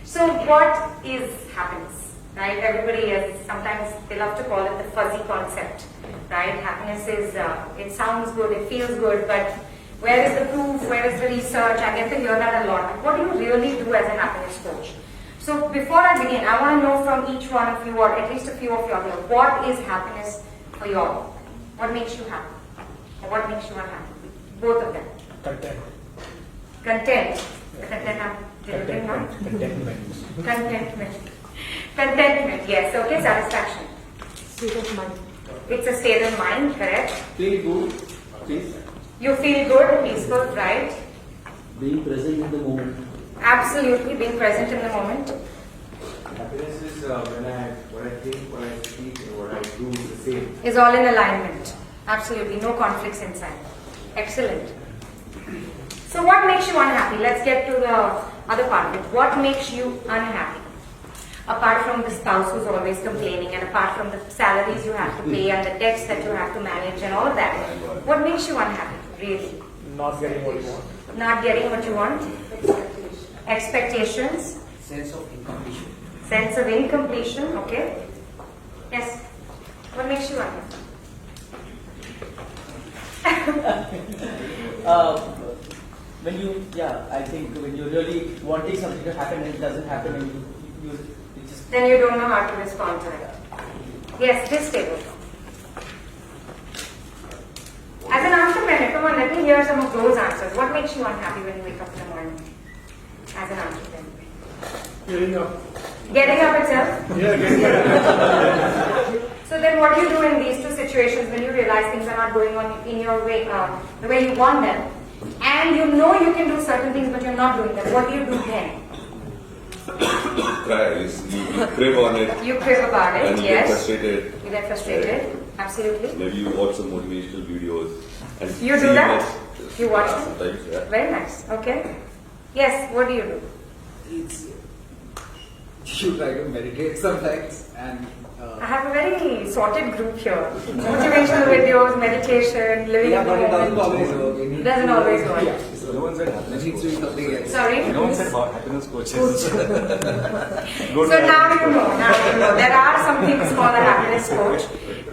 So what is happiness, right? Everybody is, sometimes they love to call it the fuzzy concept, right? Happiness is, it sounds good, it feels good, but where is the proof, where is the research? I get to hear that a lot. What do you really do as a happiness coach? So before I begin, I want to know from each one of you, or at least a few of you out there, what is happiness for you all? What makes you happy? Or what makes you unhappy? Both of them. Content. Content. Contentment, yes. Okay, satisfaction. State of mind. It's a state of mind, correct? Feel good, peace. You feel good, peaceful, right? Being present in the moment. Absolutely, being present in the moment. Happiness is when I think, what I speak, and what I do is the same. Is all in alignment. Absolutely, no conflicts inside. Excellent. So what makes you unhappy? Let's get to the other part of it. What makes you unhappy? Apart from the spouse who's always complaining, and apart from the salaries you have to pay and the debts that you have to manage and all of that, what makes you unhappy, really? Not getting what you want. Not getting what you want? Expectations? Sense of incompletion. Sense of incompletion, okay? Yes. What makes you unhappy? I think when you're really wanting something to happen and it doesn't happen, and you just. Then you don't know how to respond to it. Yes, this table. As an entrepreneur, come on, let me hear some of those answers. What makes you unhappy when you wake up in the morning? As an entrepreneur. Getting up. Getting up itself? Yeah, getting up. So then what do you do in these two situations when you realize things are not going on in your way, the way you want them, and you know you can do certain things but you're not doing them? What do you do then? Cry. You crib on it. You crib about it, and you yes. get frustrated. You get frustrated, absolutely. Maybe you watch some motivational videos. And You do see that? You watch them? sometimes, yeah. Very nice, okay. Yes, what do you do? It's you try to meditate sometimes, and I have a very sorted group here. Motivational videos, meditation, living in the but it doesn't moment. always work. You need Doesn't to- always work. Yeah, so no one said happiness needs to be something else. Sorry? No one said about happiness coaches. So now you know, There are some things called a happiness coach,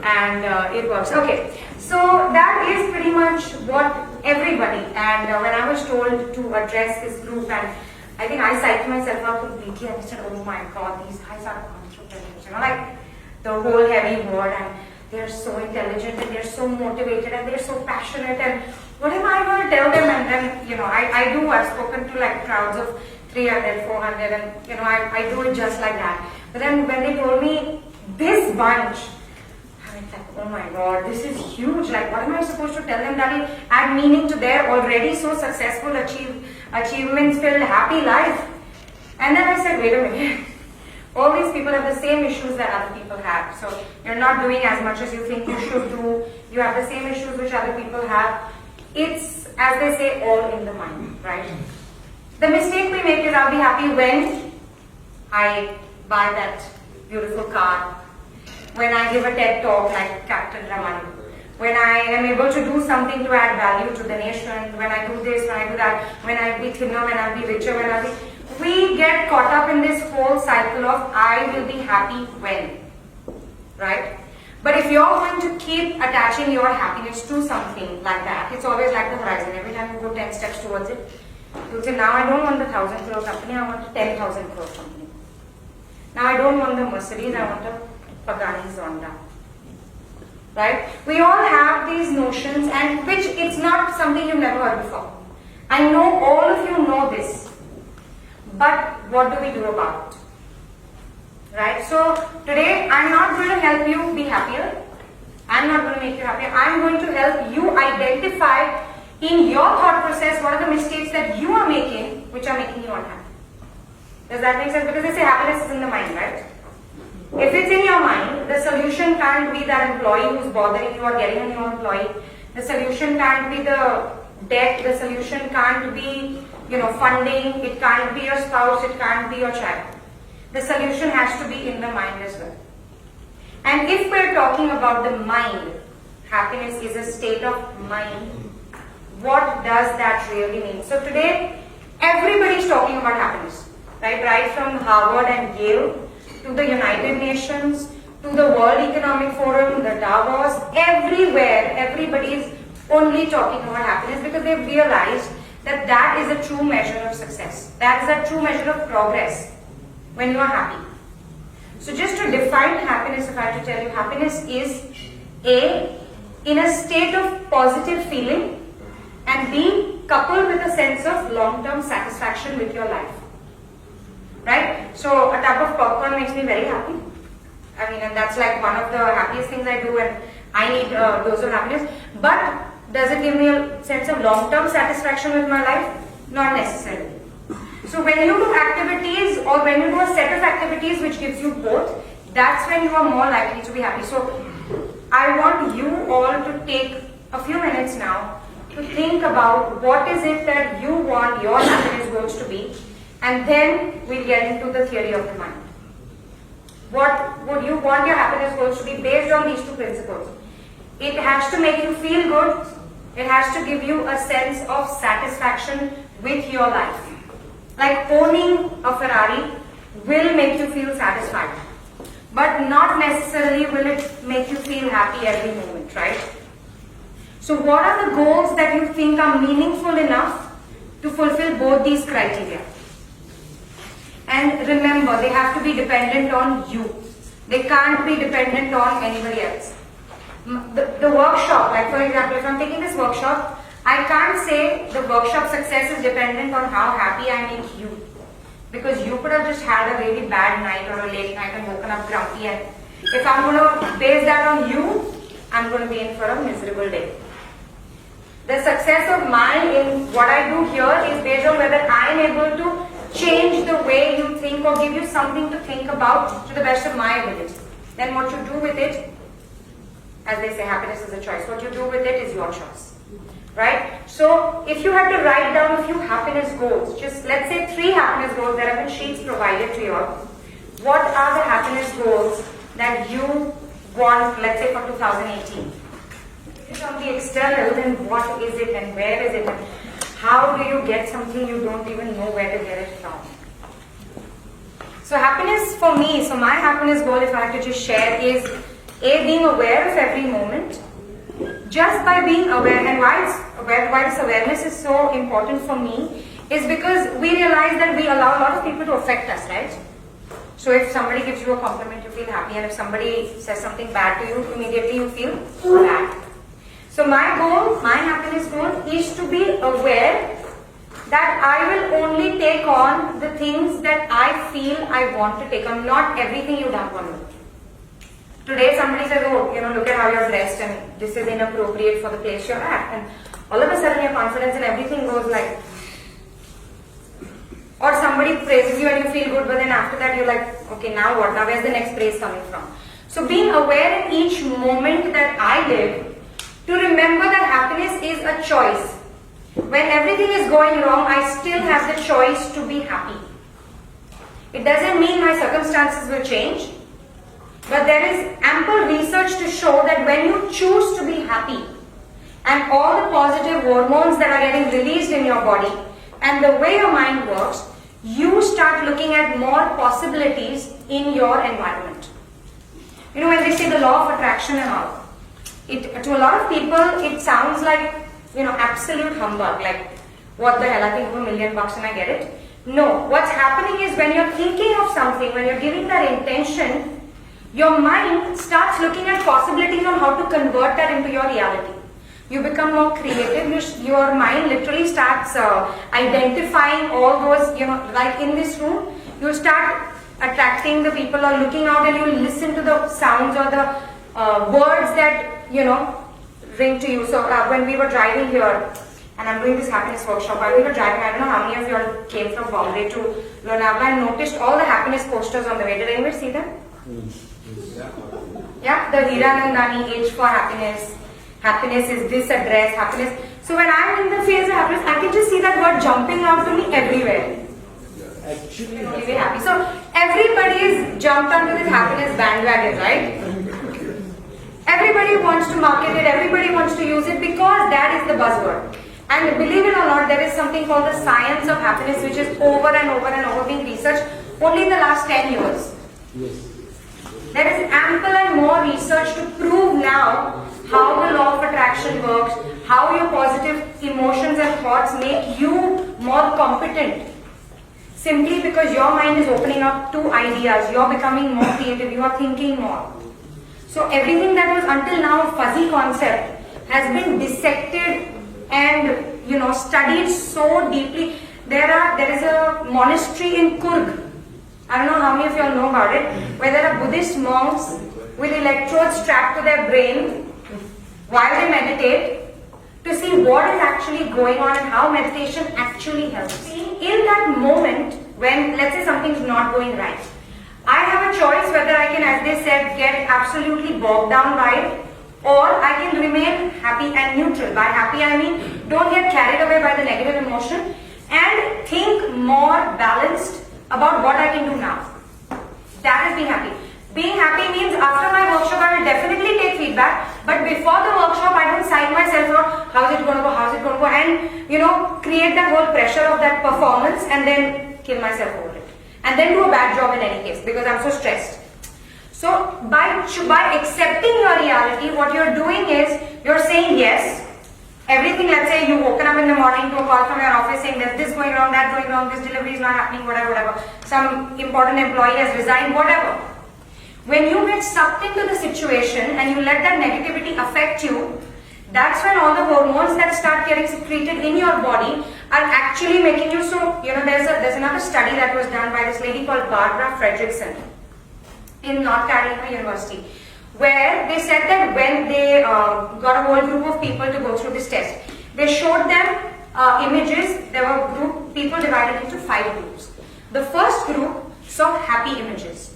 and it works. Okay, so that is pretty much what everybody, and when I was told to address this group, and I think I psyched myself out completely and I said, oh my god, these guys are entrepreneurs, like the whole heavy word, and they're so intelligent and they're so motivated and they're so passionate, and what am I going to tell them? And then, I've spoken to like crowds of 300, 400, and I do it just like that. But then when they told me this bunch, I was like, oh my god, this is huge. Like, what am I supposed to tell them that will add meaning to their already so successful, achievements-filled, happy life? And then I said, wait a minute. All these people have the same issues that other people have. So you're not doing as much as you think you should do. You have the same issues which other people have. It's, as they say, all in the mind, right? The mistake we make is I'll be happy when I buy that beautiful car, when I give a TED talk like Captain Raman, when I am able to do something to add value to the nation, when I do this, when I do that, when I'll be thinner, when I'll be richer, when I'll be... We get caught up in this whole cycle of I will be happy when, right? But if you're going to keep attaching your happiness to something like that, it's always like the horizon. Every time you go 10 steps towards it, you'll say, now I don't want the 1,000 crore company, I want a 10,000 crore company. Now I don't want the Mercedes, I want a Pagani Zonda. Right? We all have these notions, and which it's not something you've never heard before. I know all of you know this. But what do we do about it? Right? So today I'm not going to help you be happier. I'm not going to make you happier. I'm going to help you identify in your thought process what are the mistakes that you are making which are making you unhappy. Does that make sense? Because they say happiness is in the mind, right? If it's in your mind, the solution can't be that employee who's bothering you or getting a new employee. The solution can't be the debt. The solution can't be funding, it can't be your spouse, it can't be your child. The solution has to be in the mind as well. And if we're talking about the mind, happiness is a state of mind. What does that really mean? So today, everybody's talking about happiness. right? Right from Harvard and Yale to the United Nations, to the World Economic Forum, the Davos, everywhere, everybody is only talking about happiness because they've realized that that is a true measure of success. That is a true measure of progress when you are happy. So just to define happiness, if I have to tell you, happiness is A, in a state of positive feeling, and B, coupled with a sense of long-term satisfaction with your life. Right? So a tub of popcorn makes me very happy. I mean, and that's like one of the happiest things I do, and I need a dose of happiness. But does it give me a sense of long-term satisfaction with my life? Not necessarily. So when you do activities, or when you do a set of activities which gives you both, that's when you are more likely to be happy. So I want you all to take a few minutes now to think about what is it that you want your happiness goals to be, and then we'll get into the theory of the mind. What would you want your happiness goals to be based on these two principles? It has to make you feel good. It has to give you a sense of satisfaction with your life. Like owning a Ferrari will make you feel satisfied, but not necessarily will it make you feel happy every moment, right? So what are the goals that you think are meaningful enough to fulfill both these criteria? And remember, they have to be dependent on you. They can't be dependent on anybody else. The workshop, like for example, if I'm taking this workshop, I can't say the workshop success is dependent on how happy I make you. Because you could have just had a really bad night or a late night and woken up grumpy, and if I'm going to base that on you, I'm going to be in for a miserable day. The success of mine in what I do here is based on whether I am able to change the way you think or give you something to think about to the best of my ability. Then what you do with it, as they say, happiness is a choice. What you do with it is your choice. Right? So if you had to write down a few happiness goals, just let's say 3 happiness goals, there have been sheets provided to you all. What are the happiness goals that you want, let's say for 2018? From the external, then what is it and where is it? And how do you get something you don't even know where to get it from? So happiness for me, so my happiness goal, if I had to just share, is A, being aware of every moment. Just by being aware, and why this awareness is so important for me is because we realize that we allow a lot of people to affect us, right? So if somebody gives you a compliment, you feel happy, and if somebody says something bad to you, immediately you feel bad. So my goal, my happiness goal is to be aware that I will only take on the things that I feel I want to take on, not everything you dump on me. Today somebody says, oh, look at how you're dressed and this is inappropriate for the place you're at. And all of a sudden your confidence and everything goes like, or somebody praises you and you feel good, but then after that you're like, okay, now what? Now where's the next praise coming from? So being aware in each moment that I live, to remember that happiness is a choice. When everything is going wrong, I still have the choice to be happy. It doesn't mean my circumstances will change. But there is ample research to show that when you choose to be happy, and all the positive hormones that are getting released in your body, and the way your mind works, you start looking at more possibilities in your environment. When they say the law of attraction and all, to a lot of people, it sounds like, absolute humbug, like, what the hell, I can give $1 million and I get it. No, what's happening is when you're thinking of something, when you're giving that intention, your mind starts looking at possibilities on how to convert that into your reality. You become more creative. Your mind literally starts identifying all those, like in this room, you start attracting the people or looking out, and you listen to the sounds or the words that, ring to you. So when we were driving here, and I'm doing this happiness workshop, while we were driving, I don't know how many of you all came from Bombay to Lonavala and noticed all the happiness posters on the way. Did anyone see them? Yeah, the Hiranandani H for happiness. Happiness is this address, happiness. So when I'm in the phase of happiness, I can just see that word jumping out to me everywhere. Actually, Really happy. So everybody is jumped onto this happiness bandwagon, right? Everybody wants to market it, everybody wants to use it because that is the buzzword. And believe it or not, there is something called the science of happiness, which is over and over and over being researched only in the last 10 years. Yes. There is ample and more research to prove now how the law of attraction works, how your positive emotions and thoughts make you more competent. Simply because your mind is opening up to ideas, you're becoming more creative, you are thinking more. So everything that was until now a fuzzy concept has been dissected and studied so deeply. There is a monastery in Coorg. I don't know how many of you all know about it, where there are Buddhist monks with electrodes strapped to their brain while they meditate to see what is actually going on and how meditation actually helps. See, in that moment when, let's say, something's not going right, I have a choice whether I can, as they said, get absolutely bogged down by it, or I can remain happy and neutral. By happy I mean don't get carried away by the negative emotion and think more balanced about what I can do now. That is being happy. Being happy means after my workshop I will definitely take feedback, but before the workshop I don't psych myself out, how's it going to go, and create that whole pressure of that performance and then kill myself over it. And then do a bad job in any case because I'm so stressed. So by accepting your reality, what you're doing is you're saying yes. Everything, let's say you've woken up in the morning to a call from your office saying there's this going wrong, that going wrong, this delivery is not happening, whatever. Some important employee has resigned, whatever. When you get sucked into the situation and you let that negativity affect you, that's when all the hormones that start getting secreted in your body are actually making you so, there's another study that was done by this lady called Barbara Fredrickson in North Carolina University, where they said that when they got a whole group of people to go through this test, they showed them images. There were people divided into 5 groups. The first group saw happy images.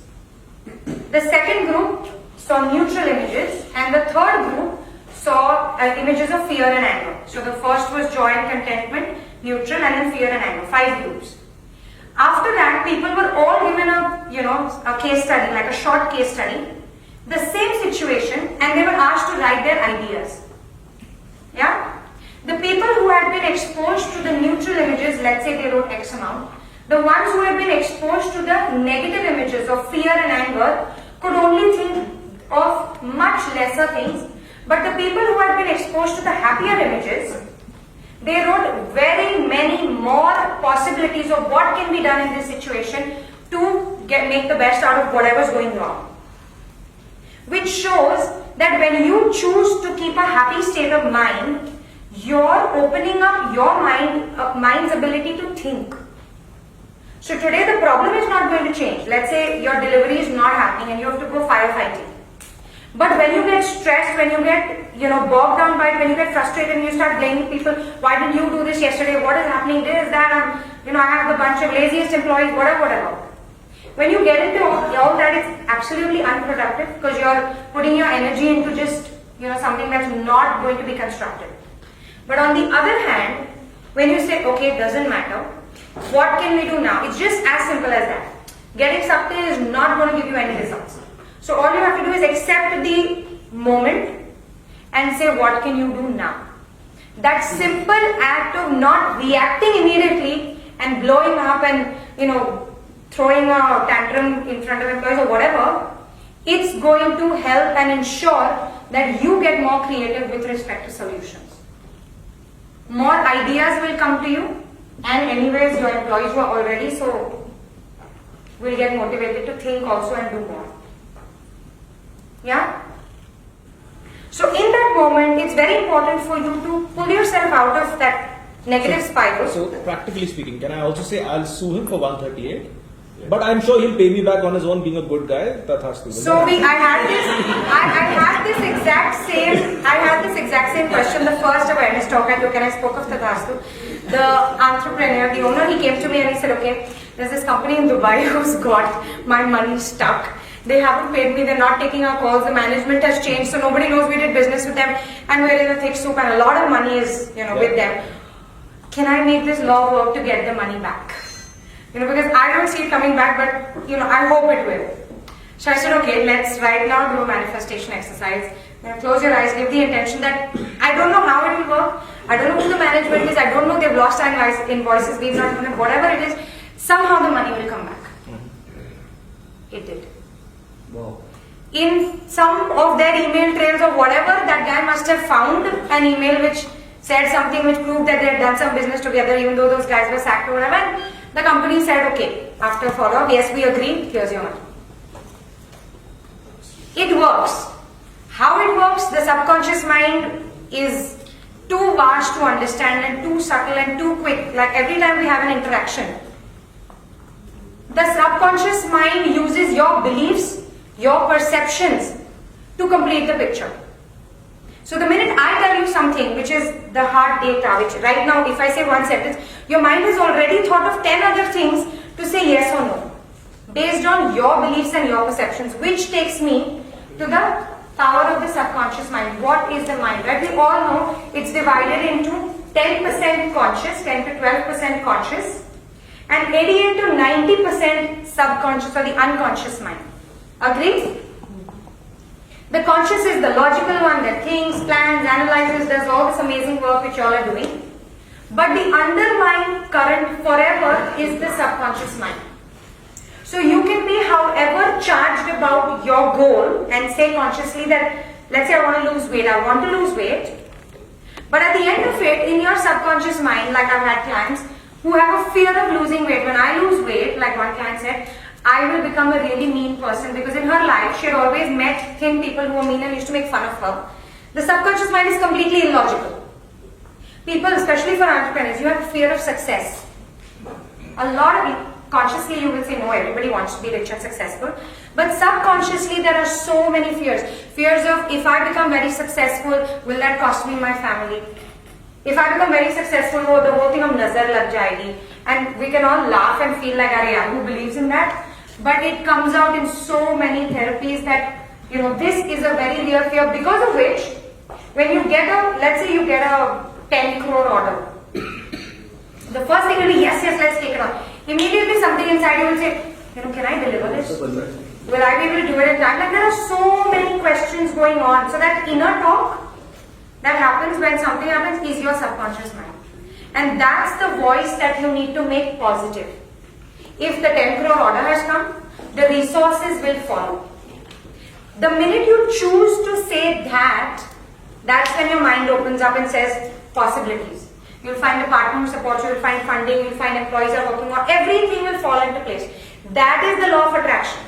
The second group saw neutral images, and the third group saw images of fear and anger. So the first was joy and contentment, neutral, and then fear and anger. 5 groups. After that, people were all given a case study, like a short case study, the same situation, and they were asked to write their ideas. Yeah? The people who had been exposed to the neutral images, let's say they wrote X amount, the ones who had been exposed to the negative images of fear and anger could only think of much lesser things, but the people who had been exposed to the happier images, they wrote very many more possibilities of what can be done in this situation to make the best out of whatever's going wrong. Which shows that when you choose to keep a happy state of mind, you're opening up your mind's ability to think. So today the problem is not going to change. Let's say your delivery is not happening and you have to go firefighting. But when you get stressed, when you get bogged down by it, when you get frustrated and you start blaming people, why didn't you do this yesterday? What is happening? This, that, I have the bunch of laziest employees, whatever. When you get into all that, it's absolutely unproductive because you're putting your energy into just something that's not going to be constructive. But on the other hand, when you say, okay, it doesn't matter, what can we do now? It's just as simple as that. Getting sucked in is not going to give you any results. So all you have to do is accept the moment and say, what can you do now? That simple act of not reacting immediately and blowing up and, throwing a tantrum in front of employees or whatever, it's going to help and ensure that you get more creative with respect to solutions. More ideas will come to you, and anyways your employees were already will get motivated to think also and do more. Yeah? So in that moment, it's very important for you to pull yourself out of that negative spiral. So practically speaking, can I also say I'll sue him for 138? But I'm sure he'll pay me back on his own, being a good guy. Tathastu. So I had this exact same question the first awareness talk I took, and I spoke of Tathastu. The entrepreneur, the owner, he came to me and he said, okay, there's this company in Dubai who's got my money stuck. They haven't paid me, they're not taking our calls, the management has changed, so nobody knows we did business with them, and we're in a thick soup and a lot of money is, with them. Can I make this law work to get the money back? Because I don't see it coming back, but, I hope it will. So I said, okay, let's right now do a manifestation exercise. Close your eyes, give the intention that I don't know how it will work. I don't know who the management is, I don't know, they've lost our invoices, we've not done it, whatever it is, somehow the money will come back. It did. Wow. In some of their email trails or whatever, that guy must have found an email which said something which proved that they had done some business together, even though those guys were sacked or whatever. And the company said, okay, after follow-up, yes, we agree, here's your money. It works. How it works, the subconscious mind is too vast to understand and too subtle and too quick. Like every time we have an interaction, the subconscious mind uses your beliefs, your perceptions to complete the picture. So the minute I tell you something which is the hard data, which right now if I say one sentence, your mind has already thought of 10 other things to say yes or no, based on your beliefs and your perceptions, which takes me to the power of the subconscious mind. What is the mind? Right? We all know it's divided into 10% conscious, 10 to 12% conscious, and 88 to 90% subconscious or the unconscious mind. Agreed? The conscious is the logical one that thinks, plans, analyzes, does all this amazing work which you all are doing. But the underlying current forever is the subconscious mind. So you can be however charged about your goal and say consciously that, let's say I want to lose weight, I want to lose weight. But at the end of it, in your subconscious mind, like I've had clients who have a fear of losing weight. When I lose weight, like one client said, I will become a really mean person, because in her life she had always met thin people who were mean and used to make fun of her. The subconscious mind is completely illogical. People, especially for entrepreneurs, you have a fear of success. A lot of people, consciously you will say no, everybody wants to be rich and successful, but subconsciously there are so many fears. Fears of, if I become very successful, will that cost me my family? If I become very successful, the whole thing of nazar lag jayegi. And we can all laugh and feel like, Arey, who believes in that? But it comes out in so many therapies that, this is a very real fear, because of which, when you get let's say you get a 10 crore order, the first thing will be, yes, let's take it on. Immediately something inside you will say, can I deliver this? Will I be able to do it in time? Like there are so many questions going on. So that inner talk that happens when something happens is your subconscious mind. And that's the voice that you need to make positive. If the 10 crore order has come, the resources will follow. The minute you choose to say that, that's when your mind opens up and says possibilities. You'll find a partner who supports you, you'll find funding, you'll find employees are working on, everything will fall into place. That is the law of attraction.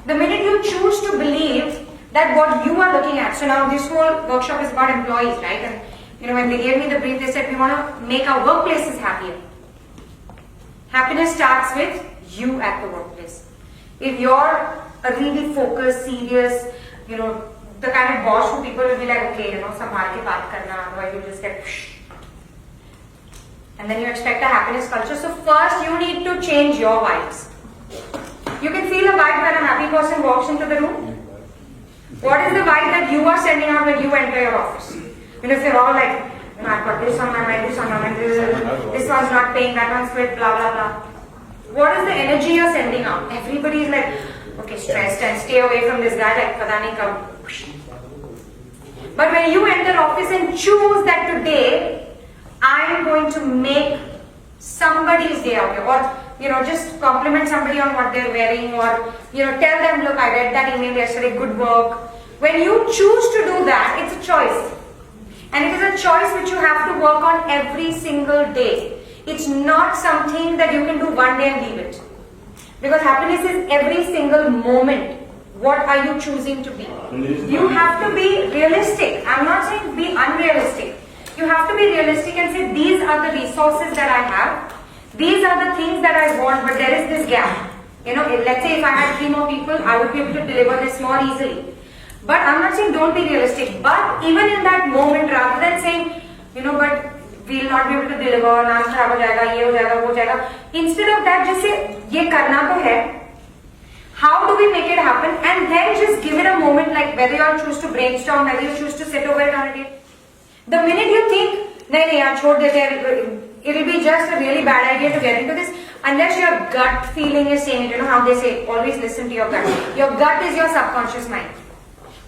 The minute you choose to believe that what you are looking at, so now this whole workshop is about employees, right? And when they gave me the brief, they said we want to make our workplaces happier. Happiness starts with you at the workplace. If you're a really focused, serious, the kind of boss who people will be like, okay, sambhal ke baat karna, otherwise you just get and then you expect a happiness culture. So first you need to change your vibes. You can feel a vibe when a happy person walks into the room. What is the vibe that you are sending out when you enter your office? If you're all like, I've got this on my mind, this on my mind, this one's not paying, that one's quit, blah, blah, blah. What is the energy you're sending out? Everybody is like, okay, stressed and stay away from this guy, like, pata nahi kab. But when you enter office and choose that today, I'm going to make somebody's day out here, or just compliment somebody on what they're wearing, or tell them, look, I read that email yesterday, good work. When you choose to do that, it's a choice. And it is a choice which you have to work on every single day. It's not something that you can do one day and leave it. Because happiness is every single moment. What are you choosing to be? You have to be realistic. I'm not saying be unrealistic. You have to be realistic and say, these are the resources that I have. These are the things that I want, but there is this gap. Let's say if I had 3 more people, I would be able to deliver this more easily. But I'm not saying don't be realistic. But even in that moment, rather than saying, but we'll not be able to deliver, naam kharab ho jayega, ye ho jayega, wo jayega. Instead of that, just say, ye karna to hai. How do we make it happen? And then just give it a moment, like whether you choose to brainstorm, whether you choose to sit over it on a day. The minute you think, nahi, yaar, chhod dete, it will be just a really bad idea to get into this, unless your gut feeling is saying it. How they say, always listen to your gut. Your gut is your subconscious mind.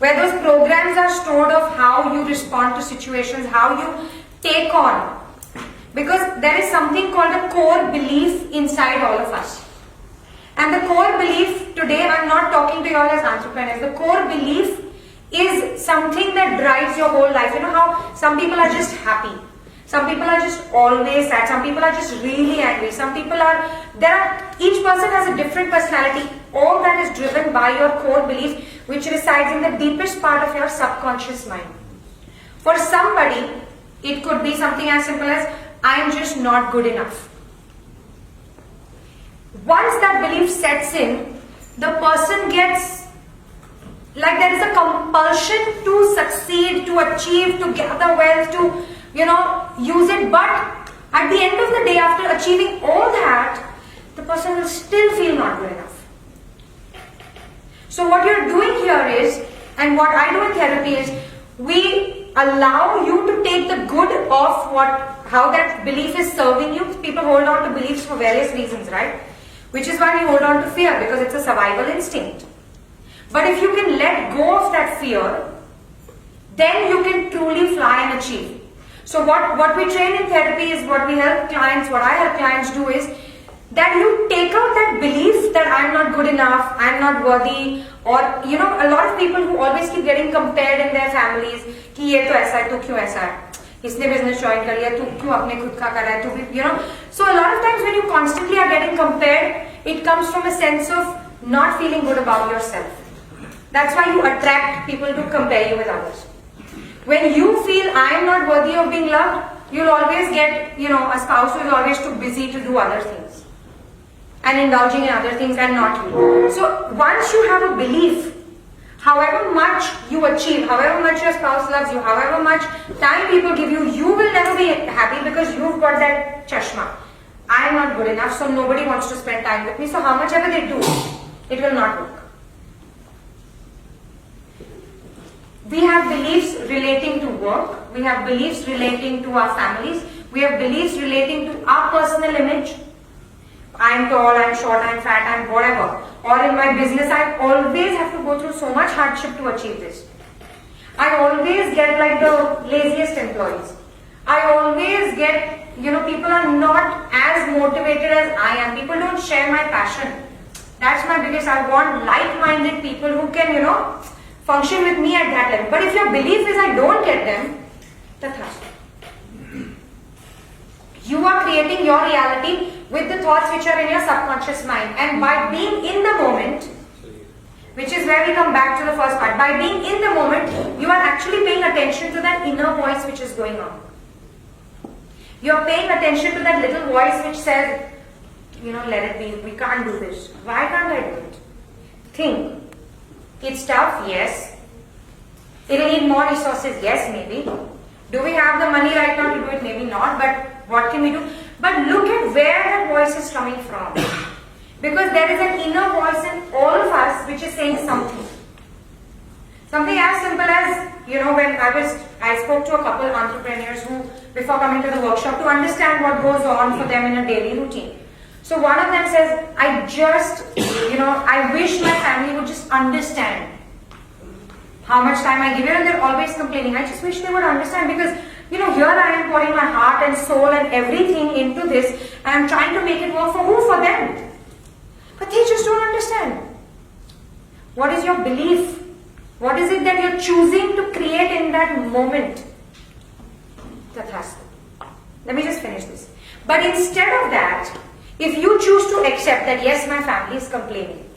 where those programs are stored of how you respond to situations, how you take on. Because there is something called a core belief inside all of us. And the core belief, today I'm not talking to you all as entrepreneurs, the core belief is something that drives your whole life. You know how some people are just happy, some people are just always sad, some people are just really angry, some people are, each person has a different personality. All that is driven by your core belief, which resides in the deepest part of your subconscious mind. For somebody, it could be something as simple as, I am just not good enough. Once that belief sets in, the person gets, like there is a compulsion to succeed, to achieve, to gather wealth, to, use it. But at the end of the day, after achieving all that, the person will still feel not good enough. So what you're doing here is, and what I do in therapy is, we allow you to take the good of how that belief is serving you. People hold on to beliefs for various reasons, right? Which is why we hold on to fear, because it's a survival instinct. But if you can let go of that fear, then you can truly fly and achieve. So what we train in therapy is, what I help clients do is, that you take out that belief that I'm not good enough, I'm not worthy, or a lot of people who always keep getting compared in their families, कि ये तो ऐसा है, तू क्यों ऐसा है, इसने business join कर लिया, तू क्यों अपने खुद का कर रहा है, तू भी, So a lot of times when you constantly are getting compared, it comes from a sense of not feeling good about yourself. That's why you attract people to compare you with others. When you feel I am not worthy of being loved, you'll always get, a spouse who is always too busy to do other things and indulging in other things and not you. So once you have a belief, however much you achieve, however much your spouse loves you, however much time people give you, you will never be happy because you've got that chashma. I am not good enough, so nobody wants to spend time with me. So how much ever they do, it will not work. We have beliefs relating to work, we have beliefs relating to our families, we have beliefs relating to our personal image. I am tall, I am short, I am fat, I am whatever. Or in my business, I always have to go through so much hardship to achieve this. I always get like the laziest employees. I always get, people are not as motivated as I am. People don't share my passion. That's my biggest, I want like-minded people who can, function with me at that level. But if your belief is I don't get them, tathastu. You are creating your reality with the thoughts which are in your subconscious mind. And by being in the moment, which is where we come back to the first part, by being in the moment, you are actually paying attention to that inner voice which is going on. You are paying attention to that little voice which says, let it be, we can't do this. Why can't I do it? Think. It's tough, yes. It'll need more resources, yes, maybe. Do we have the money right now to do it? Maybe not, but what can we do? But look at where that voice is coming from. Because there is an inner voice in all of us which is saying something. Something as simple as, when I spoke to a couple of entrepreneurs who, before coming to the workshop, to understand what goes on for them in a daily routine. So one of them says, I wish my family would just understand how much time I give you, and they're always complaining. I just wish they would understand because, here I am pouring my heart and soul and everything into this, and I'm trying to make it work for who? For them. But they just don't understand. What is your belief? What is it that you're choosing to create in that moment? Tathastu. Let me just finish this. But instead of that, if you choose to accept that, yes, my family is complaining,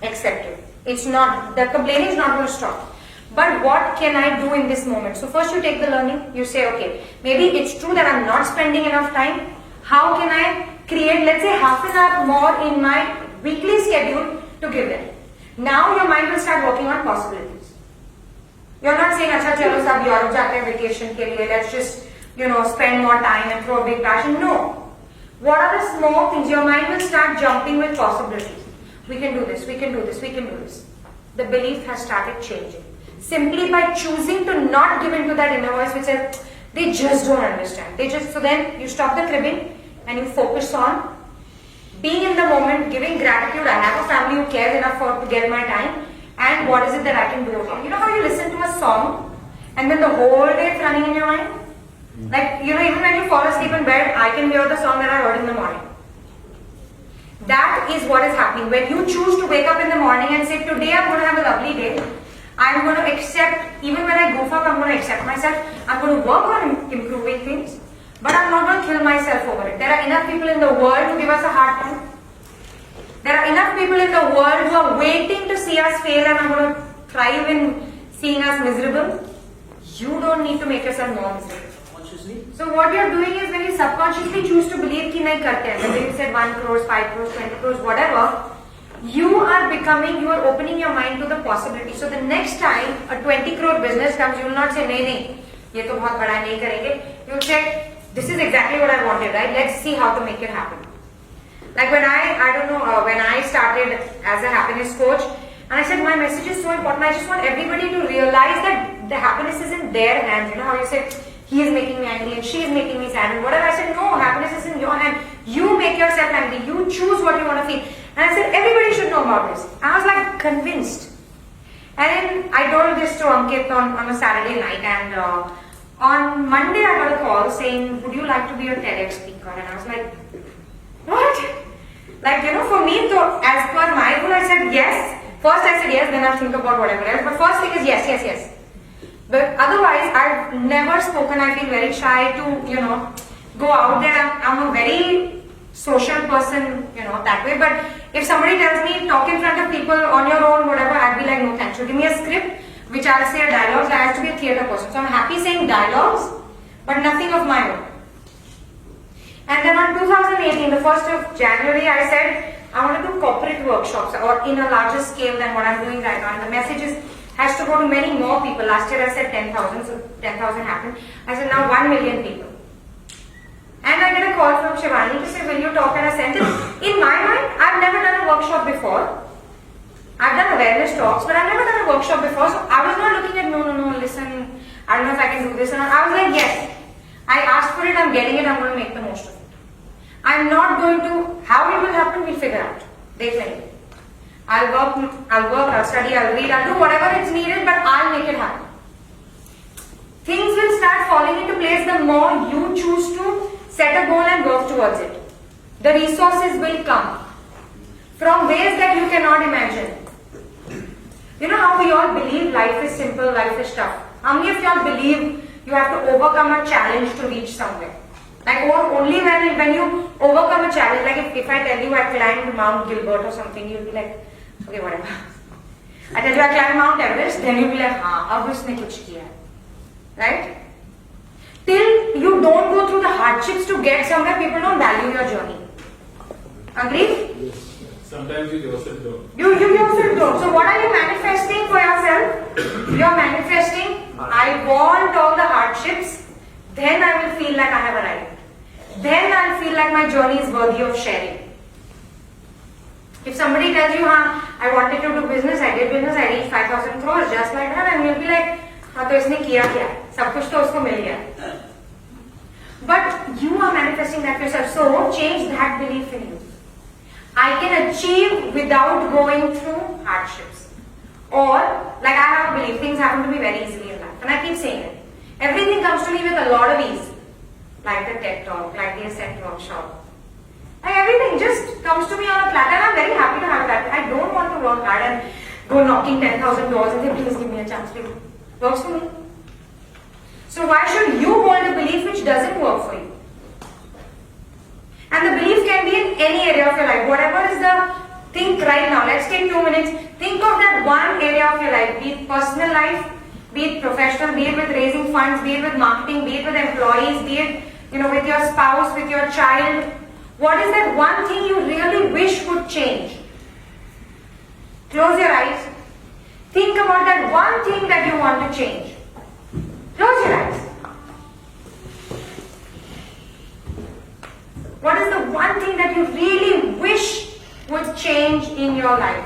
accept it. The complaining is not going to stop. But what can I do in this moment? So first you take the learning, you say, okay, maybe it's true that I'm not spending enough time. How can I create, let's say, half an hour more in my weekly schedule to give them? Now your mind will start working on possibilities. You're not saying, acha chalo sab Europe jaate hain vacation ke liye, let's just, spend more time and throw a big passion. No. What are the small things? Your mind will start jumping with possibilities. We can do this, we can do this, we can do this. The belief has started changing. Simply by choosing to not give in to that inner voice which says, they just don't understand. So then you stop the cribbing and you focus on being in the moment, giving gratitude. I have a family who cares enough to get my time, and what is it that I can do about it. You know how you listen to a song and then the whole day it's running in your mind? Like, you know, even when you fall asleep in bed, I can hear the song that I heard in the morning. That is what is happening. When you choose to wake up in the morning and say, today I'm going to have a lovely day, I'm going to accept, even when I goof up, I'm going to accept myself, I'm going to work on improving things, but I'm not going to kill myself over it. There are enough people in the world to give us a hard time. There are enough people in the world who are waiting to see us fail and are going to thrive in seeing us miserable. You don't need to make yourself more miserable. Consciously? So what you're doing is when you subconsciously choose to believe कि नहीं करते हैं, whether you said 1 crore, 5 crores, 20 crores, whatever, you are opening your mind to the possibility. So the next time a 20 crore business comes, you will not say नहीं, ये तो बहुत बड़ा नहीं करेंगे. You will say, this is exactly what I wanted, right? Let's see how to make it happen. Like when when I started as a happiness coach, and I said my message is so important, I just want everybody to realize that the happiness is in their hands. You know how you say, he is making me angry and she is making me sad and whatever. I said, no, happiness is in your hand. You make yourself angry. You choose what you want to feel. And I said, everybody should know about this. I was like convinced. And then I told this to Ankit on a Saturday night, and on Monday I got a call saying, would you like to be a TEDx speaker? And I was like, what? Like, you know, for me, so as per my rule, I said yes. First I said yes, then I'll think about whatever else. But first thing is yes. But otherwise, I've never spoken. I feel very shy to, you know, go out there. I'm a very social person, you know, that way. But if somebody tells me talk in front of people on your own, whatever, I'd be like, no thanks. So give me a script, which I'll say a dialogue. I have to be a theatre person. So I'm happy saying dialogues, but nothing of my own. And then on 2018, the 1st of January, I said, I want to do corporate workshops or in a larger scale than what I'm doing right now. And the message has to go to many more people. Last year I said 10,000, so 10,000 happened. I said now 1 million people. And I get a call from Shivani to say, will you talk in a sentence? In my mind, I've never done a workshop before. I've done awareness talks, but I've never done a workshop before. So I was not looking at, no, listen, I don't know if I can do this or not. I was like, yes. I asked for it, I'm getting it, I'm going to make the most of it. I'm not going to, how it will happen, we'll figure out. Definitely. I'll work, I'll study, I'll read, I'll do whatever is needed, but I'll make it happen. Things will start falling into place the more you choose to set a goal and work towards it. The resources will come from ways that you cannot imagine. You know how we all believe life is simple, life is tough. How many of y'all believe you have to overcome a challenge to reach somewhere? Like only when you overcome a challenge, like if I tell you I climbed Mount Gilbert or something, you'll be like, okay, whatever. I tell you I climbed Mount Everest, then you'll be like, ab usne kuch kiya. Right? Till you don't go through the hardships to get somewhere, people don't value your journey. Agreed? Sometimes you yourself don't. You yourself don't. So what are you manifesting for yourself? You're manifesting, I want all the hardships, then I will feel like I have arrived. Then I'll feel like my journey is worthy of sharing. If somebody tells you, I wanted to do business, I did business, I reached 5,000 crores, just like that, and you'll be like, तो इसने किया क्या? सब कुछ तो उसको मिल गया. But you are manifesting that for yourself, so change that belief in you. I can achieve without going through hardships. Or, like I have a belief, things happen to me very easily in life, and I keep saying it. Everything comes to me with a lot of ease. Like the TED Talk, like the Ascent Workshop. Like everything just comes to me on a platter, and I'm very happy to have that. I don't want to work hard and go knocking 10,000 doors and say, please give me a chance to do. Works for me. So why should you hold a belief which doesn't work for you? And the belief can be in any area of your life. Whatever is the, think right now, let's take 2 minutes. Think of that one area of your life, be it personal life, be it professional, be it with raising funds, be it with marketing, be it with employees, be it, with your spouse, with your child. What is that one thing you really wish would change? Close your eyes. Think about that one thing that you want to change. Close your eyes. What is the one thing that you really wish would change in your life?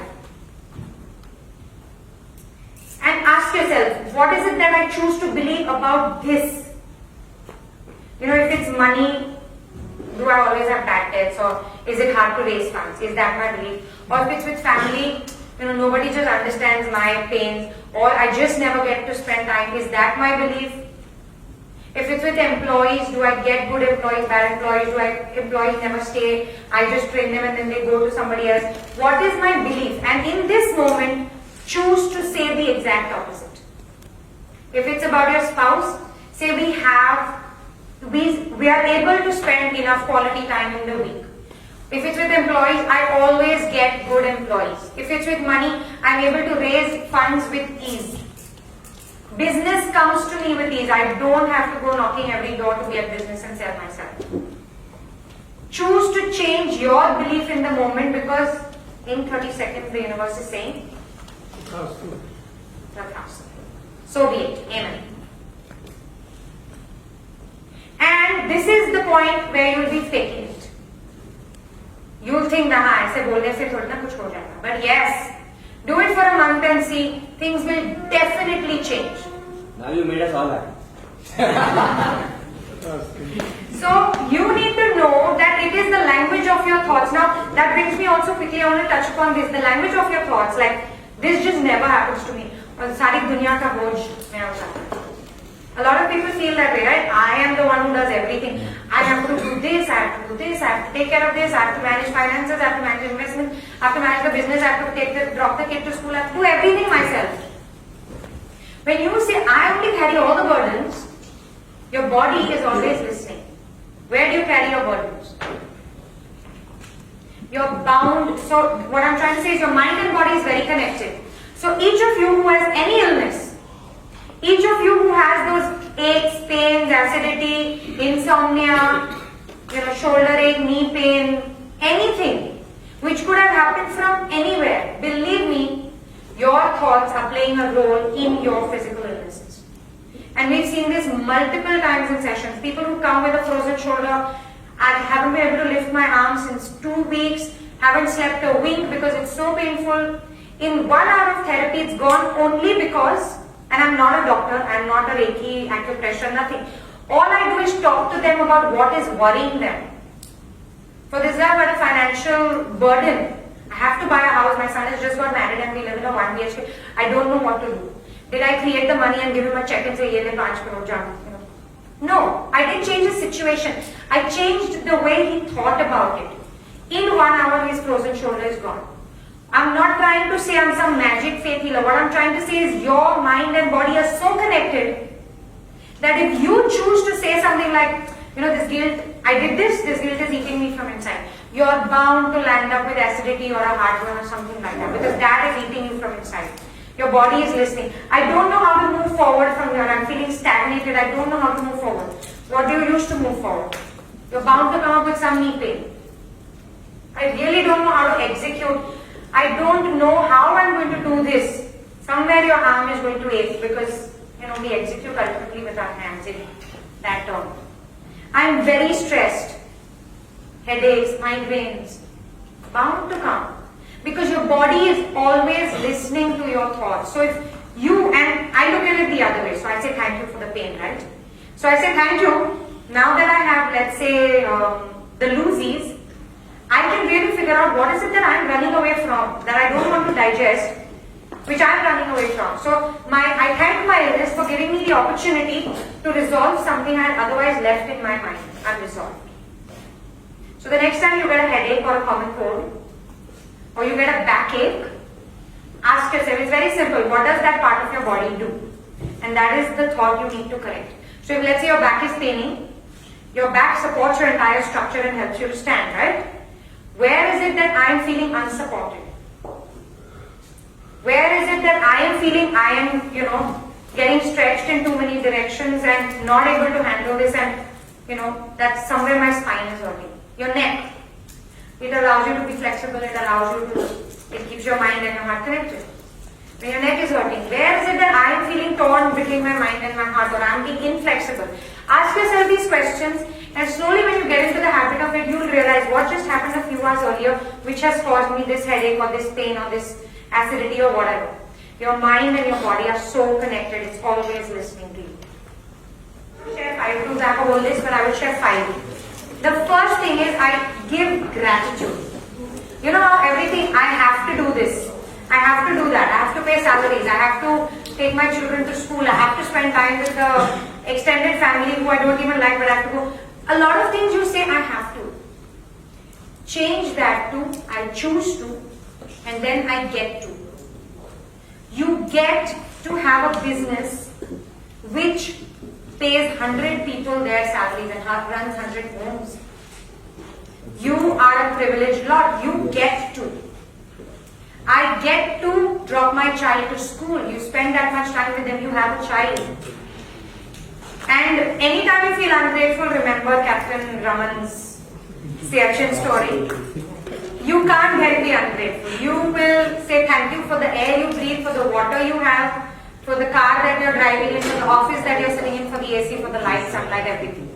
And ask yourself, what is it that I choose to believe about this? If it's money, do I always have bad debts, or is it hard to raise funds? Is that my belief? Or if it's with family, nobody just understands my pains, or I just never get to spend time. Is that my belief? If it's with employees, do I get good employees, bad employees? Employees never stay? I just train them and then they go to somebody else. What is my belief? And in this moment, choose to say the exact opposite. If it's about your spouse, say we are able to spend enough quality time in the week. If it's with employees, I always get good employees. If it's with money, I'm able to raise funds with ease. Business comes to me with ease. I don't have to go knocking every door to get business and sell myself. Choose to change your belief in the moment, because in 30 seconds the universe is saying, so be it. Amen. And this is the point where you'll be faking it. You'll think, nah, ऐसे बोलने से थोड़ा ना कुछ हो जाएगा. But yes, do it for a month and see, things will definitely change. Now you made us all happy. So you need to know that it is the language of your thoughts. Now that brings me also quickly, I want to touch upon this, the language of your thoughts. Like, this just never happens to me. सारी दुनिया का बोझ मैं उठाता हूँ. A lot of people feel that way, right? I am the one who does everything. I have to do this, I have to do this, I have to take care of this, I have to manage finances, I have to manage investment, I have to manage the business, I have to drop the kid to school, I have to do everything myself. When you say, I only carry all the burdens, your body is always listening. Where do you carry your burdens? You're bound. So what I'm trying to say is your mind and body is very connected. So each of you who has any illness, each of you who has those aches, pains, acidity, insomnia, shoulder ache, knee pain, anything which could have happened from anywhere, believe me, your thoughts are playing a role in your physical illnesses. And we've seen this multiple times in sessions. People who come with a frozen shoulder, I haven't been able to lift my arm since 2 weeks, haven't slept a week because it's so painful. In 1 hour of therapy, it's gone only because, and I'm not a doctor, I'm not a Reiki, acupressure, nothing. All I do is talk to them about what is worrying them. For this guy, I've had a financial burden. I have to buy a house, my son has just got married and we live in a 1 BHK. I don't know what to do. Did I create the money and give him a check and say, ye le 5 crore jam? No, I didn't change his situation. I changed the way he thought about it. In 1 hour, his frozen shoulder is gone. I'm not trying to say I'm some magic faith healer. What I'm trying to say is your mind and body are so connected that if you choose to say something like, this guilt, I did this guilt is eating me from inside. You're bound to land up with acidity or a heartburn or something like that, because that is eating you from inside. Your body is listening. I don't know how to move forward from here. I'm feeling stagnated. I don't know how to move forward. What do you use to move forward? You're bound to come up with some knee pain. I really don't know how to execute. I don't know how I'm going to do this. Somewhere your arm is going to ache because, we execute ultimately with our hands in that term. I'm very stressed. Headaches, migraines, bound to come. Because your body is always listening to your thoughts. So if you, and I look at it the other way, so I say thank you for the pain, right? So I say thank you. Now that I have, let's say, the loosies, I can really figure out what is it that I'm running away from, that I don't want to digest, which I'm running away from. So I thank my illness for giving me the opportunity to resolve something I had otherwise left in my mind unresolved. So the next time you get a headache or a common cold, or you get a backache, ask yourself, it's very simple, what does that part of your body do? And that is the thought you need to correct. So if let's say your back is paining, your back supports your entire structure and helps you to stand, right? Where is it that I am feeling unsupported? Where is it that I am feeling I am, getting stretched in too many directions and not able to handle this, and, that's somewhere my spine is hurting. Your neck. It allows you to be flexible, it keeps your mind and your heart connected. When your neck is hurting, where is it that I am feeling torn between my mind and my heart, or I am being inflexible? Ask yourself these questions, and slowly when you get into the habit of it, you will realize what just happened a few hours earlier, which has caused me this headache or this pain or this acidity or whatever. Your mind and your body are so connected, it's always listening to you. I will share 5 rules. I have all this, but I will share 5. The first thing is I give gratitude. You know how everything, I have to do this. I have to do that. I have to pay salaries. I have to take my children to school. I have to spend time with the extended family who I don't even like, but I have to go. A lot of things you say, I have to. Change that to, I choose to, and then I get to. You get to have a business which pays 100 people their salaries and runs 100 homes. You are a privileged lot. You get to. I get to drop my child to school. You spend that much time with them, you have a child. And anytime you feel ungrateful, remember Captain Raman's Siachen story. You can't help be ungrateful. You will say thank you for the air you breathe, for the water you have, for the car that you're driving in, for the office that you're sitting in, for the AC, for the light, sunlight, everything.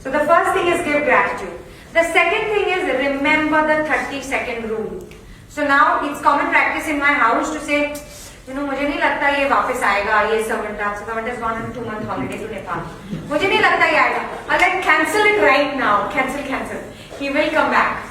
So the first thing is give gratitude. The second thing is remember the 30-second rule. So now it's common practice in my house to say, मुझे नहीं लगता ये वापस आएगा, ये servant has gone on a 2-month holiday to Nepal. मुझे नहीं लगता ये आएगा. I'll like cancel it right now. Cancel. He will come back.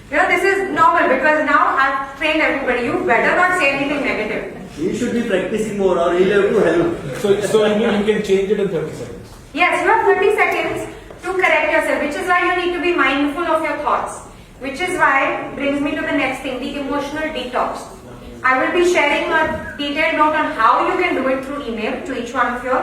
This is normal because now I've trained everybody. You better not say anything negative. He should be practicing more or he'll have to help. So you mean you can change it in 30 seconds? Yes, you have 30 seconds to correct yourself, which is why you need to be mindful of your thoughts. Which is why brings me to the next thing, the emotional detox. I will be sharing a detailed note on how you can do it through email to each one of you.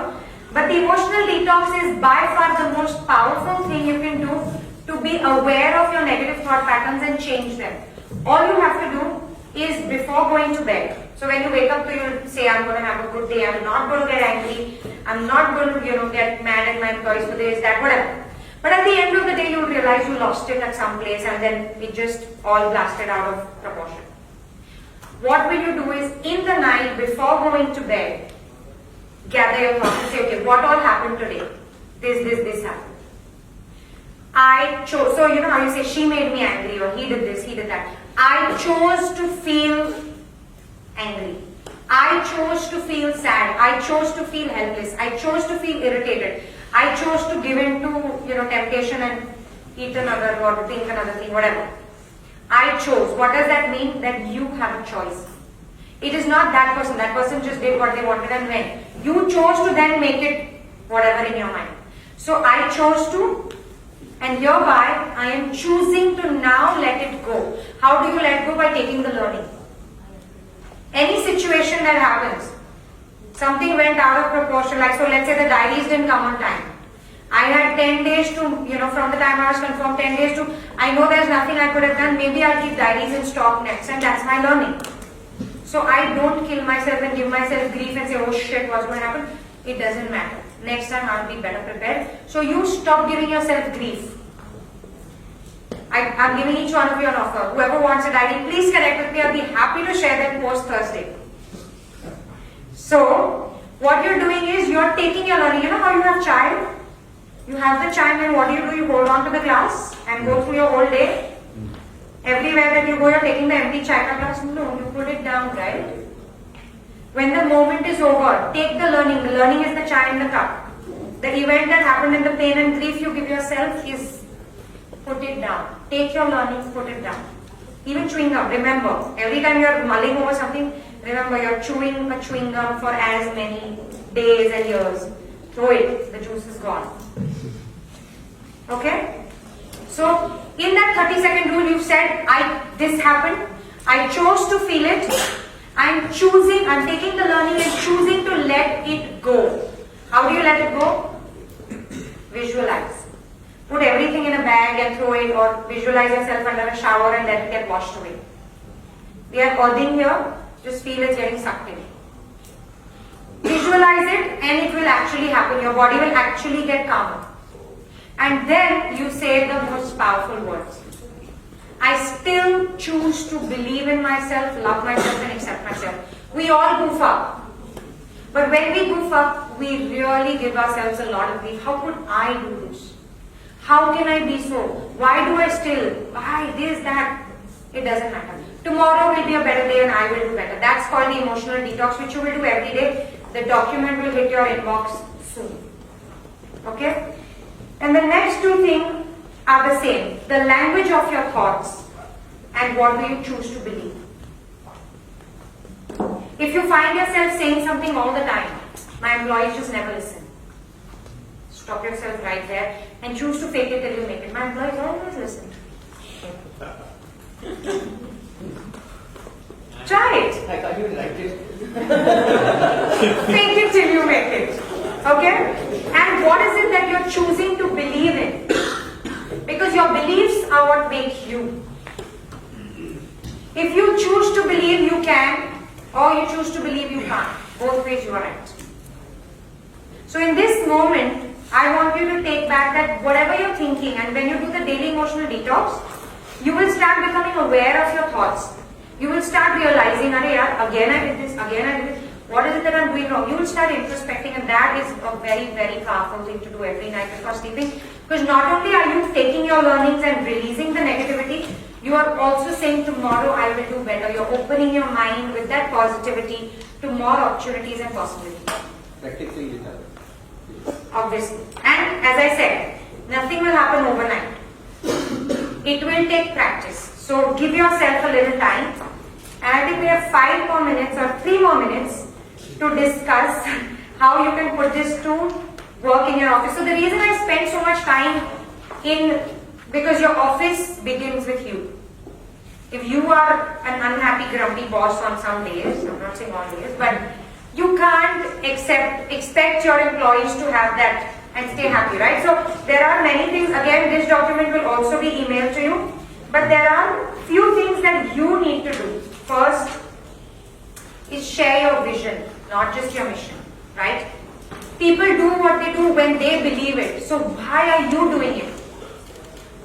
But the emotional detox is by far the most powerful thing you can do to be aware of your negative thought patterns and change them. All you have to do is before going to bed. So when you wake up, you say, I'm going to have a good day, I'm not going to get angry, I'm not going to get mad at my employees for this, that, whatever. But at the end of the day, you realize you lost it at some place and then it just all blasted out of proportion. What will you do is, in the night before going to bed, gather your thoughts and say, okay, what all happened today? This happened. I chose, so you know how you say, she made me angry or he did this, he did that. I chose to feel angry. I chose to feel sad. I chose to feel helpless. I chose to feel irritated. I chose to give in to, temptation and eat another or think another thing, whatever. I chose. What does that mean? That you have a choice. It is not that person. That person just did what they wanted and went. You chose to then make it whatever in your mind. So I chose to, and hereby I am choosing to now let it go. How do you let go? By taking the learning. Any situation that happens, something went out of proportion, like so let's say the diaries didn't come on time. I had 10 days to, from the time I was confirmed, 10 days to, I know there's nothing I could have done, maybe I'll keep diaries in stock next, and that's my learning. So I don't kill myself and give myself grief and say, oh shit, what's going to happen? It doesn't matter. Next time I'll be better prepared. So you stop giving yourself grief. I'm giving each one of you an offer. Whoever wants a diary, please connect with me. I'll be happy to share that post Thursday. So, what you're doing is you're taking your learning. You know how you have chai? You have the chai and what do? You hold on to the glass and go through your whole day. Everywhere that you go, you're taking the empty chai glass. No, you put it down, right? When the moment is over, take the learning. The learning is the chai in the cup. The event that happened in the pain and grief you give yourself is put it down. Take your learnings, put it down. Even chewing gum, remember, every time you're mulling over something, remember you're chewing a chewing gum for as many days and years. Throw it, the juice is gone. Okay? So, in that 30-second rule, you've said, this happened, I chose to feel it, I'm taking the learning and choosing to let it go. How do you let it go? Visualize. Put everything in a bag and throw it, or visualize yourself under a shower and let it get washed away. We are earthing here, just feel it's getting sucked in. Visualize it and it will actually happen. Your body will actually get calmer. And then you say the most powerful words. I still choose to believe in myself, love myself and accept myself. We all goof up. But when we goof up, we really give ourselves a lot of grief. How could I do this? How can I be so? Why do I still? Why this, that? It doesn't matter. Tomorrow will be a better day and I will do better. That's called the emotional detox, which you will do every day. The document will hit your inbox soon. Okay? And the next two things are the same. The language of your thoughts and what do you choose to believe. If you find yourself saying something all the time, my employees just never listen. Stop yourself right there and choose to fake it till you make it. My employees always listen. Try it. I can't even write it. Fake it till you make it. Okay? And what is it that you're choosing to believe in? Because your beliefs are what make you. If you choose to believe you can, or you choose to believe you can't, both ways you are right. So in this moment, I want you to take back that whatever you're thinking, and when you do the daily emotional detox, you will start becoming aware of your thoughts. You will start realizing, "Arey yaar, again I did this, again I did this. What is it that I'm doing wrong?" You will start introspecting, and that is a very, very powerful thing to do every night before sleeping. Because not only are you taking your learnings and releasing the negativity, you are also saying, tomorrow I will do better. You're opening your mind with that positivity to more opportunities and possibilities. Practicing it happens. Obviously. And as I said, nothing will happen overnight. It will take practice. So give yourself a little time. And I think we have 5 more minutes or 3 more minutes to discuss how you can put this to work in your office. So the reason I spend so much time because your office begins with you. If you are an unhappy, grumpy boss on some days, I'm not saying all days, but you can't expect your employees to have that and stay happy, right? So there are many things. Again, this document will also be emailed to you, but there are few things that you need to do. First is share your vision, not just your mission, right? People do what they do when they believe it. So why are you doing it?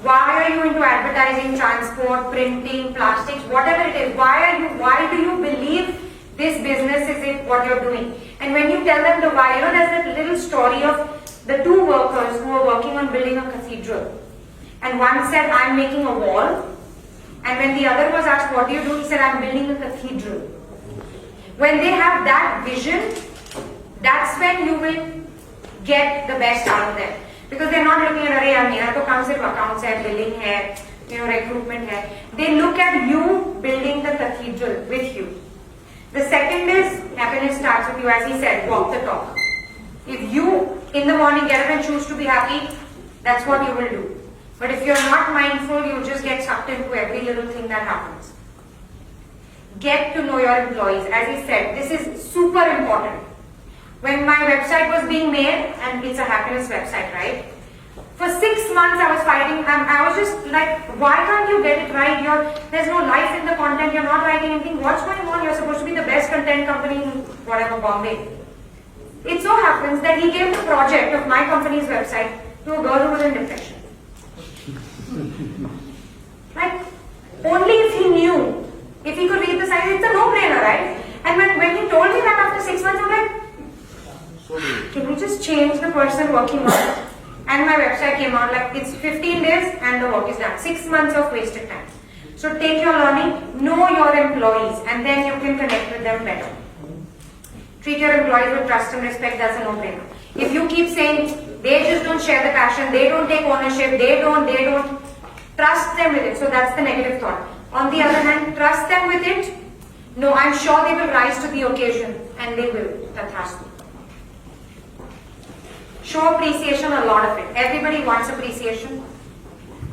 Why are you into advertising, transport, printing, plastics, whatever it is? Why do you believe this business is it what you're doing? And when you tell them the why, there's that little story of the 2 workers who were working on building a cathedral. And one said, "I'm making a wall." And when the other was asked, "What do you do?" he said, "I'm building a cathedral." When they have that vision, that's when you will get the best out of them. Because they're not looking at, "Arey yaar, mera to kam sirf accounts hai, billing hai, recruitment hai." They look at you building the cathedral with you. The second is, happiness starts with you. As he said, walk the talk. If you in the morning get up and choose to be happy, that's what you will do. But if you're not mindful, you just get sucked into every little thing that happens. Get to know your employees. As he said, this is super important. When my website was being made, and it's a happiness website, right? For 6 months I was fighting. I was just like, why can't you get it right? There's no life in the content. You're not writing anything. What's going on? You're supposed to be the best content company in whatever, Bombay. It so happens that he gave the project of my company's website to a girl who was in depression. Like, only if he knew, if he could read the signs, it's a no-brainer, right? And when he told me that after 6 months, I'm like, can we just change the person working on it? And my website came out like it's 15 days and the work is done. 6 months of wasted time. So take your learning, know your employees, and then you can connect with them better. Treat your employees with trust and respect, that's a no-brainer. If you keep saying they just don't share the passion, they don't take ownership, they don't, trust them with it. So that's the negative thought. On the other hand, trust them with it. No, I'm sure they will rise to the occasion, and they will. Tathastu. Show appreciation, a lot of it. Everybody wants appreciation.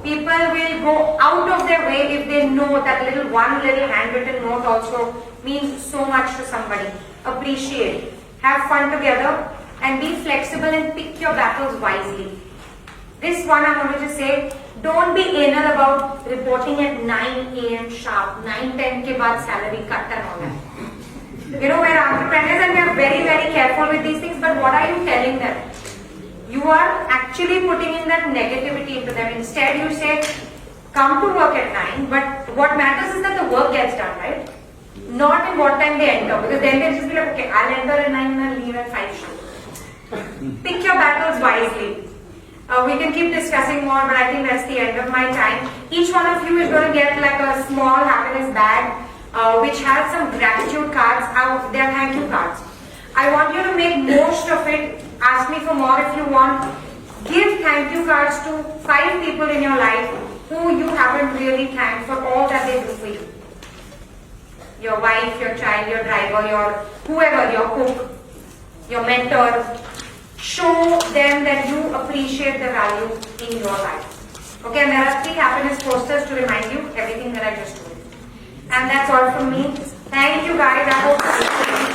People will go out of their way if they know that one little handwritten note also means so much to somebody. Appreciate. Have fun together and be flexible and pick your battles wisely. This one I wanted to say, don't be anal about reporting at 9 a.m. sharp, 9-10 ke baad salary cut and all that. We're entrepreneurs and we're very, very careful with these things, but what are you telling them? You are actually putting in that negativity into them. Instead, you say, come to work at 9, but what matters is that the work gets done, right? Not in what time they enter, because then they'll just be like, okay, I'll enter at 9 and I'll leave at 5 sharp. Pick your battles wisely. We can keep discussing more, but I think that's the end of my time. Each one of you is going to get like a small happiness bag, which has some gratitude cards. They're thank you cards. I want you to make most of it. Ask me for more if you want. Give thank you cards to 5 people in your life who you haven't really thanked for all that they do for you. your wife, your child, your driver, your whoever, your cook, your mentor. Show them that you appreciate the value in your life. Okay, and there are 3 happiness posters to remind you everything that I just told you. And that's all from me. Thank you guys. I hope